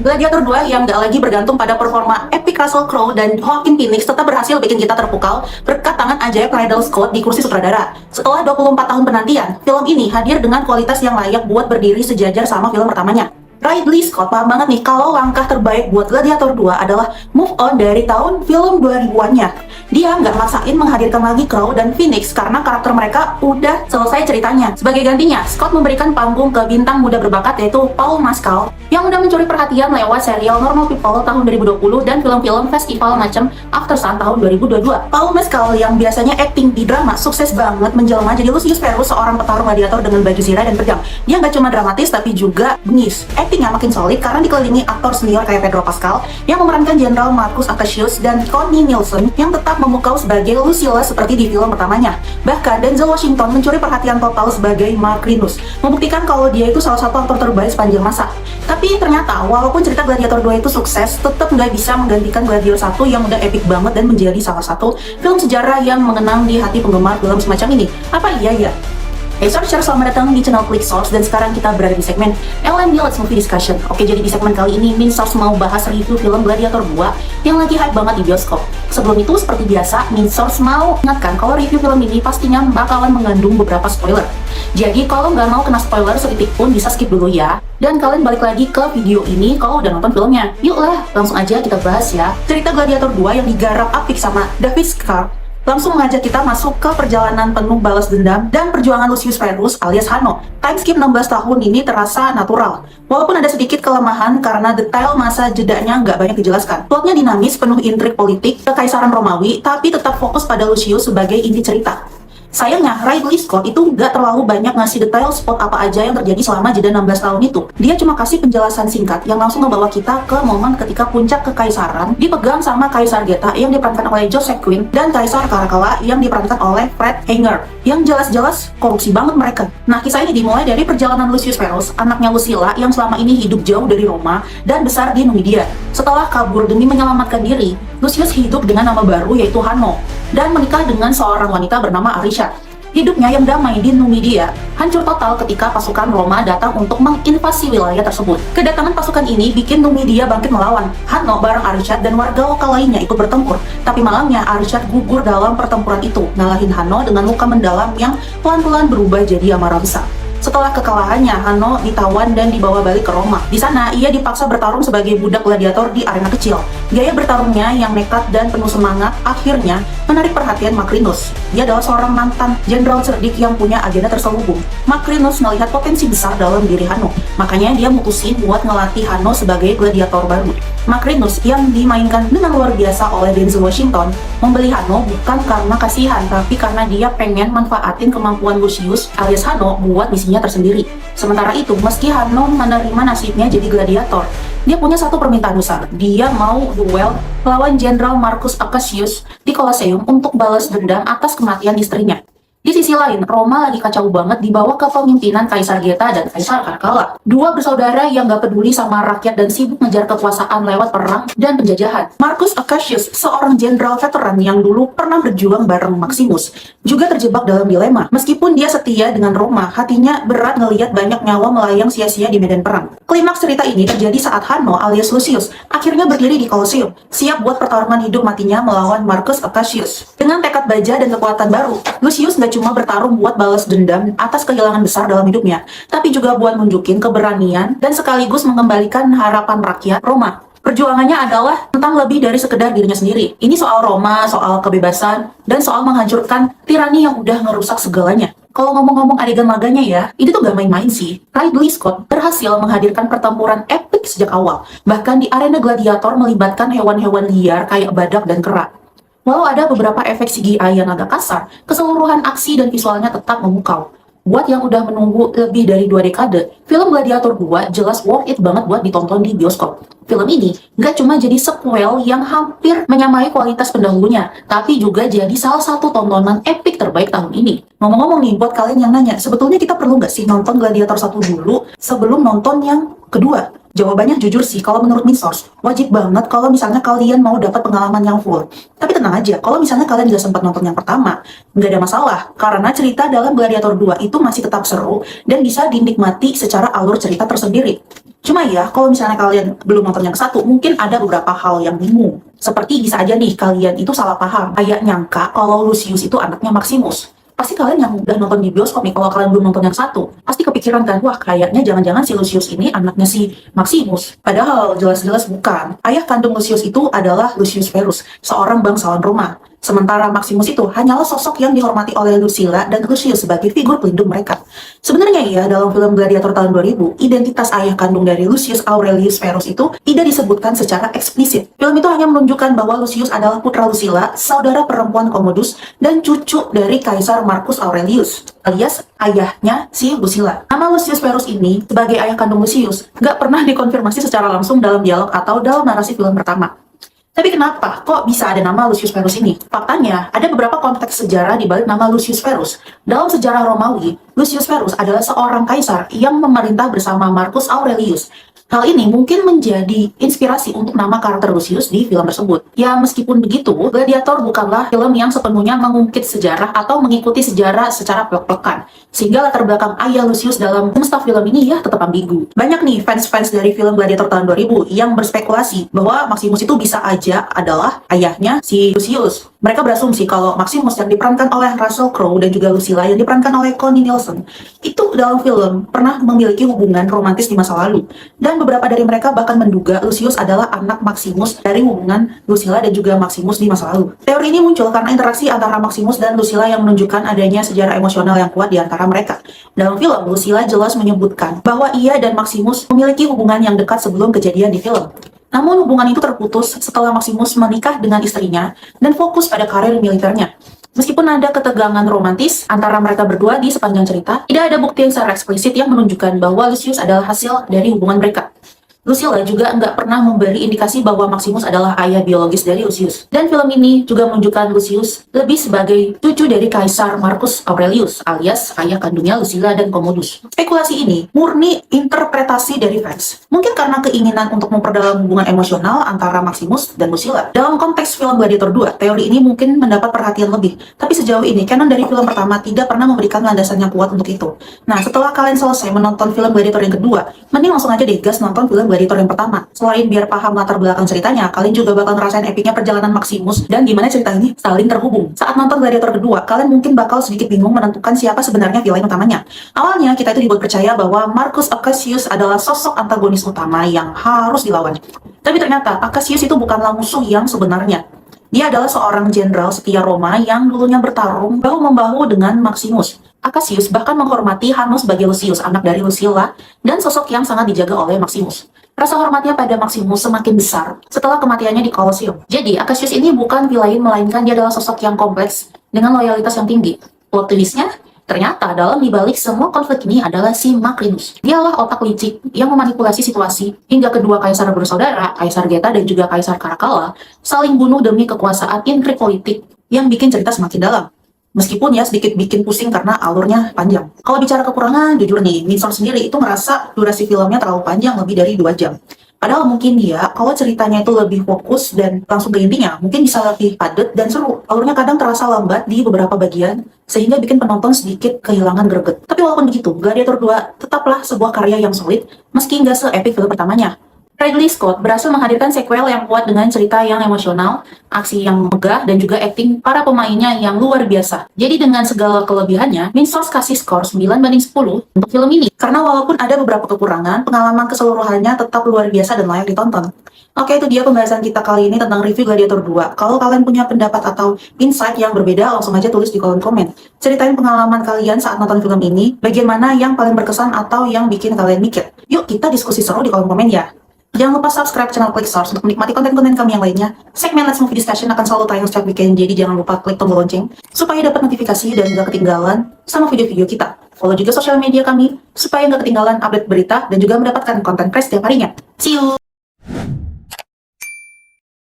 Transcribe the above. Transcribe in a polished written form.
Gladiator 2 yang gak lagi bergantung pada performa epic Russell Crowe dan Joaquin Phoenix tetap berhasil bikin kita terpukau berkat tangan ajaib Ridley Scott di kursi sutradara. Setelah 24 tahun penantian, film ini hadir dengan kualitas yang layak buat berdiri sejajar sama film pertamanya. Ridley Scott paham banget nih kalau langkah terbaik buat Gladiator 2 adalah move on dari tahun film 2000-annya. Dia nggak maksain menghadirkan lagi Crowe dan Phoenix karena karakter mereka udah selesai ceritanya. Sebagai gantinya, Scott memberikan panggung ke bintang muda berbakat yaitu Paul Mescal yang udah mencuri perhatian lewat serial Normal People tahun 2020 dan film-film festival macam After Sun tahun 2022. Paul Mescal yang biasanya acting di drama sukses banget menjelma jadi Lucius Verus, seorang petarung gladiator dengan baju zirah dan pedang. Dia nggak cuma dramatis tapi juga bengis. Actingnya makin solid karena dikelilingi aktor senior kayak Pedro Pascal yang memerankan Jenderal Marcus Acacius dan Connie Nielsen yang tetap memukau sebagai Lucilla seperti di film pertamanya. Bahkan Denzel Washington mencuri perhatian total sebagai Macrinus, membuktikan kalau dia itu salah satu aktor terbaik sepanjang masa. Tapi ternyata walaupun cerita Gladiator 2 itu sukses, tetap nggak bisa menggantikan Gladiator 1 yang udah epic banget dan menjadi salah satu film sejarah yang mengenang di hati penggemar film semacam ini. Apa iya ya? Hey searcher, selamat datang di channel Click Source dan sekarang kita berada di segmen LMD Let's Movie Discussion. Oke, jadi di segmen kali ini Min Source mau bahas review film Gladiator 2 yang lagi hype banget di bioskop. Sebelum itu, seperti biasa, Min Source mau ingatkan kalau review film ini pastinya bakalan mengandung beberapa spoiler. Jadi kalau nggak mau kena spoiler setitik pun bisa skip dulu ya. Dan kalian balik lagi ke video ini kalau udah nonton filmnya. Yuk lah, langsung aja kita bahas ya. Cerita Gladiator 2 yang digarap apik sama David Scar langsung mengajak kita masuk ke perjalanan penuh balas dendam dan perjuangan Lucius Verus alias Hanno. Time skip 16 tahun ini terasa natural, walaupun ada sedikit kelemahan karena detail masa jedanya nggak banyak dijelaskan. Plotnya dinamis, penuh intrik politik, kekaisaran Romawi, tapi tetap fokus pada Lucius sebagai inti cerita. Sayangnya, Ridley Scott itu nggak terlalu banyak ngasih detail spot apa aja yang terjadi selama jeda 16 tahun itu. Dia cuma kasih penjelasan singkat yang langsung membawa kita ke momen ketika puncak kekaisaran dipegang sama Kaisar Geta yang diperankan oleh Joseph Quinn dan Kaisar Caracalla yang diperankan oleh Fred Hanger. Yang jelas-jelas korupsi banget mereka. Nah, kisah ini dimulai dari perjalanan Lucius Verus, anaknya Lucilla yang selama ini hidup jauh dari Roma dan besar di Numidia. Setelah kabur demi menyelamatkan diri, Lucius hidup dengan nama baru yaitu Hanno dan menikah dengan seorang wanita bernama Arisha. Hidupnya yang damai di Numidia hancur total ketika pasukan Roma datang untuk menginvasi wilayah tersebut. Kedatangan pasukan ini bikin Numidia bangkit melawan. Hanno bareng Arishad dan warga lokal lainnya ikut bertempur. Tapi malamnya Arishad gugur dalam pertempuran itu, ngalahin Hanno dengan luka mendalam yang pelan-pelan berubah jadi amarah besar. Setelah kekalahannya, Hanno ditawan dan dibawa balik ke Roma. Di sana, ia dipaksa bertarung sebagai budak gladiator di arena kecil. Gaya bertarungnya yang nekat dan penuh semangat akhirnya menarik perhatian Macrinus. Dia adalah seorang mantan jenderal cerdik yang punya agenda terselubung. Macrinus melihat potensi besar dalam diri Hanno, makanya dia mutusin buat ngelatih Hanno sebagai gladiator baru. Macrinus yang dimainkan dengan luar biasa oleh Denzel Washington membeli Hanno bukan karena kasihan, tapi karena dia pengen manfaatin kemampuan Lucius alias Hanno buat misinya tersendiri. Sementara itu, meski Hanno menerima nasibnya jadi gladiator, dia punya satu permintaan besar. Dia mau duel lawan Jenderal Marcus Acacius di Colosseum untuk balas dendam atas kematian istrinya. Di sisi lain, Roma lagi kacau banget di bawah kepemimpinan Kaisar Geta dan Kaisar Caracalla. Dua bersaudara yang gak peduli sama rakyat dan sibuk ngejar kekuasaan lewat perang dan penjajahan. Marcus Acacius, seorang jenderal veteran yang dulu pernah berjuang bareng Maximus, juga terjebak dalam dilema. Meskipun dia setia dengan Roma, hatinya berat ngelihat banyak nyawa melayang sia-sia di medan perang. Klimaks cerita ini terjadi saat Hanno alias Lucius akhirnya berdiri di Colosseum, siap buat pertarungan hidup matinya melawan Marcus Acacius. Dengan tekad baja dan kekuatan baru, Lucius nggak cuma bertarung buat balas dendam atas kehilangan besar dalam hidupnya, tapi juga buat nunjukin keberanian dan sekaligus mengembalikan harapan rakyat Roma. Perjuangannya adalah tentang lebih dari sekedar dirinya sendiri. Ini soal Roma, soal kebebasan, dan soal menghancurkan tirani yang udah ngerusak segalanya. Kalau ngomong-ngomong adegan laganya ya, ini tuh gak main-main sih. Ridley Scott berhasil menghadirkan pertempuran epik sejak awal. Bahkan di arena gladiator melibatkan hewan-hewan liar kayak badak dan kera. Walau ada beberapa efek CGI yang agak kasar, keseluruhan aksi dan visualnya tetap memukau. Buat yang udah menunggu lebih dari 2 dekade, film Gladiator 2 jelas worth it banget buat ditonton di bioskop. Film ini nggak cuma jadi sequel yang hampir menyamai kualitas pendahulunya, tapi juga jadi salah satu tontonan epic terbaik tahun ini. Ngomong-ngomong nih, buat kalian yang nanya, sebetulnya kita perlu nggak sih nonton Gladiator 1 dulu sebelum nonton yang kedua? Jawabannya jujur sih, kalau menurut Min Source, wajib banget kalau misalnya kalian mau dapat pengalaman yang full. Tapi tenang aja, kalau misalnya kalian nggak sempat nonton yang pertama, nggak ada masalah, karena cerita dalam Gladiator 2 itu masih tetap seru dan bisa dinikmati secara alur cerita tersendiri. Cuma ya, kalau misalnya kalian belum nonton yang ke-1, mungkin ada beberapa hal yang bingung. Seperti bisa aja nih, kalian itu salah paham. Kayak nyangka kalau Lucius itu anaknya Maximus. Pasti kalian yang udah nonton di bioskop nih, kalau kalian belum nonton yang 1, pasti kepikiran kan, wah kayaknya jangan-jangan si Lucius ini anaknya si Maximus. Padahal jelas-jelas bukan. Ayah kandung Lucius itu adalah Lucius Verus, seorang bangsawan Roma. Sementara Maximus itu hanyalah sosok yang dihormati oleh Lucilla dan Lucius sebagai figur pelindung mereka. Sebenarnya ya, dalam film Gladiator tahun 2000, identitas ayah kandung dari Lucius Aurelius Verus itu tidak disebutkan secara eksplisit. Film itu hanya menunjukkan bahwa Lucius adalah putra Lucilla, saudara perempuan Commodus, dan cucu dari Kaisar Marcus Aurelius, alias ayahnya si Lucilla. Nama Lucius Verus ini, sebagai ayah kandung Lucius, nggak pernah dikonfirmasi secara langsung dalam dialog atau dalam narasi film pertama. Tapi kenapa kok bisa ada nama Lucius Verus ini? Faktanya, ada beberapa konteks sejarah di balik nama Lucius Verus. Dalam sejarah Romawi, Lucius Verus adalah seorang kaisar yang memerintah bersama Marcus Aurelius. Hal ini mungkin menjadi inspirasi untuk nama karakter Lucius di film tersebut. Ya, meskipun begitu, Gladiator bukanlah film yang sepenuhnya mengungkit sejarah atau mengikuti sejarah secara plek-plekan. Sehingga latar belakang ayah Lucius dalam semesta film ini ya tetap ambigu. Banyak nih fans-fans dari film Gladiator tahun 2000 yang berspekulasi bahwa Maximus itu bisa aja adalah ayahnya si Lucius. Mereka berasumsi kalau Maximus yang diperankan oleh Russell Crowe dan juga Lucilla yang diperankan oleh Connie Nielsen itu dalam film pernah memiliki hubungan romantis di masa lalu. Dan beberapa dari mereka bahkan menduga Lucius adalah anak Maximus dari hubungan Lucilla dan juga Maximus di masa lalu. Teori ini muncul karena interaksi antara Maximus dan Lucilla yang menunjukkan adanya sejarah emosional yang kuat di antara mereka. Dalam film, Lucilla jelas menyebutkan bahwa ia dan Maximus memiliki hubungan yang dekat sebelum kejadian di film. Namun hubungan itu terputus setelah Maximus menikah dengan istrinya dan fokus pada karir militernya. Meskipun ada ketegangan romantis antara mereka berdua di sepanjang cerita, tidak ada bukti yang secara eksplisit yang menunjukkan bahwa Lucius adalah hasil dari hubungan mereka. Lucilla juga nggak pernah memberi indikasi bahwa Maximus adalah ayah biologis dari Lucius. Dan film ini juga menunjukkan Lucius lebih sebagai cucu dari Kaisar Marcus Aurelius, alias ayah kandungnya Lucilla dan Commodus. Spekulasi ini murni interpretasi dari fans. Mungkin karena keinginan untuk memperdalam hubungan emosional antara Maximus dan Lucilla. Dalam konteks film Gladiator 2, teori ini mungkin mendapat perhatian lebih. Tapi sejauh ini, canon dari film pertama tidak pernah memberikan landasan yang kuat untuk itu. Nah, setelah kalian selesai menonton film Gladiator yang kedua, mending langsung aja deh gas nonton film Gladiator yang pertama. Selain biar paham latar belakang ceritanya, kalian juga bakal ngerasain epicnya perjalanan Maximus dan gimana cerita ini saling terhubung. Saat nonton Gladiator kedua, kalian mungkin bakal sedikit bingung menentukan siapa sebenarnya villain utamanya. Awalnya, kita itu dibuat percaya bahwa Marcus Acacius adalah sosok antagonis utama yang harus dilawan. Tapi ternyata, Acacius itu bukanlah musuh yang sebenarnya. Dia adalah seorang jenderal setia Roma yang dulunya bertarung bahu-membahu dengan Maximus. Acacius bahkan menghormati Hanno sebagai Lucius, anak dari Lucilla, dan sosok yang sangat dijaga oleh Maximus. Rasa hormatnya pada Maximus semakin besar setelah kematiannya di Colosseum. Jadi, Acacius ini bukan villain, melainkan dia adalah sosok yang kompleks dengan loyalitas yang tinggi. Plot twist-nya, ternyata dalam dibalik semua konflik ini adalah si Macrinus. Dialah otak licik yang memanipulasi situasi hingga kedua kaisar bersaudara, Kaisar Geta dan juga Kaisar Caracalla, saling bunuh demi kekuasaan intrik politik yang bikin cerita semakin dalam. Meskipun ya sedikit bikin pusing karena alurnya panjang. Kalau bicara kekurangan, jujur nih, Winsor sendiri itu merasa durasi filmnya terlalu panjang, lebih dari 2 jam. Padahal mungkin ya, kalau ceritanya itu lebih fokus dan langsung ke intinya, mungkin bisa lebih padat dan seru. Alurnya kadang terasa lambat di beberapa bagian, sehingga bikin penonton sedikit kehilangan greget. Tapi walaupun begitu, Gladiator 2 tetaplah sebuah karya yang solid, meski nggak se-epic film pertamanya. Ridley Scott berhasil menghadirkan sequel yang kuat dengan cerita yang emosional, aksi yang megah, dan juga akting para pemainnya yang luar biasa. Jadi dengan segala kelebihannya, Winsor kasih skor 9/10 untuk film ini. Karena walaupun ada beberapa kekurangan, pengalaman keseluruhannya tetap luar biasa dan layak ditonton. Oke, itu dia pembahasan kita kali ini tentang review Gladiator 2. Kalau kalian punya pendapat atau insight yang berbeda, langsung aja tulis di kolom komen. Ceritain pengalaman kalian saat nonton film ini, bagian mana yang paling berkesan atau yang bikin kalian mikir. Yuk kita diskusi seru di kolom komen ya. Jangan lupa subscribe channel Click Source untuk menikmati konten-konten kami yang lainnya. Segmen Let's Movie Discussion akan selalu tayang setiap weekend, jadi jangan lupa klik tombol lonceng supaya dapat notifikasi dan gak ketinggalan sama video-video kita. Follow juga sosial media kami supaya gak ketinggalan update berita dan juga mendapatkan konten fresh setiap harinya. See you!